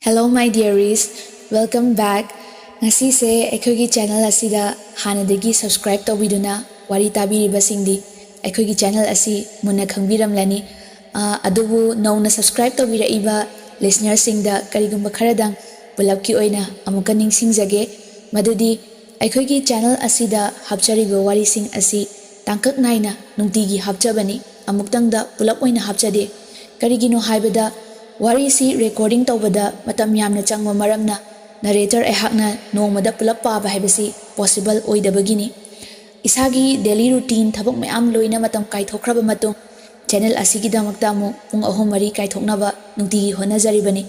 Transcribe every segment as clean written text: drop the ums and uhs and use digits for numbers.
Hello my dearies, welcome back. Ngasi se aikogi channel asida hanadagi subscribe tawbiduna wari tabiribasingdi aikogi channel asi munna khangbiramlani adubu nauna subscribe tawbiraiba listeners singda karigumba kharadang bulabki oina amuka ningsingjage madudi aikogi channel asida hapchariba wari sing asi tangkak naina nungtigi hapchabani amuktangda bulab oina hapchade karigino haibada wari si recording tawbada matam yamna changwa maramna narrator ehakna nongmada pulap paba haibasi possible oidabagini isagi daily routine thabak mayam loina matam kaithokraba matung channel asigi damakta mu pung ahom mari kaithoknaba nungtigi honajaribani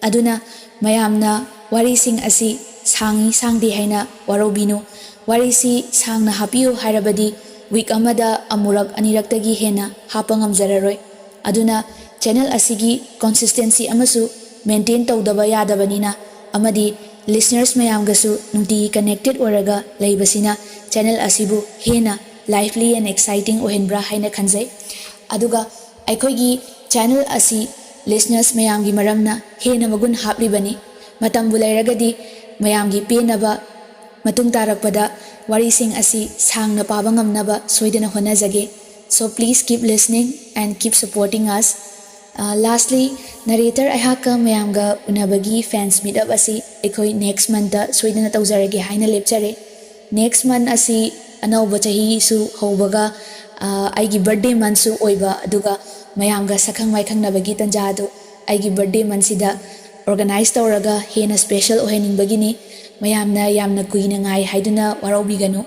aduna mayamna wari sing asi sangi sangdi haina warobinu wari si sangna hapiu hairabadi week amada amurak aniraktagi hena hapangam jararoi aduna channel asigi consistency amasu maintain tawdaba yadabanina amadi listeners mayamgasu nungti connected oraga laibasina channel asibu hena lively and exciting ohenbra haina khanjai aduga aikogi channel asi listeners mayamgi maramna hena magun haplibani matam bulairagadi mayamgi penaba matung tarakpada wari sing asi sangna paba ngamnaba soidana honajage so please keep listening and keep supporting us. Lastly, narrator ayhaka mayamga unabagi fans meet up asi ekoi next month da soidana tawjarage haina lepchare. Next month asi anauba chahi su hobaga aigi birthday month su oiba aduga mayamga sakhang maikhang nabagi tanjadu aigi birthday month sida organize tawraga hena special ohening bagini mayamna yamna kuina ngai haiduna warobiganu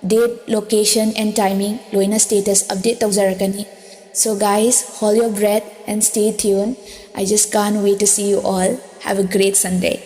date, location and timing loina status update tawjarakani. So guys, hold your breath and stay tuned. I just can't wait to see you all. Have a great Sunday.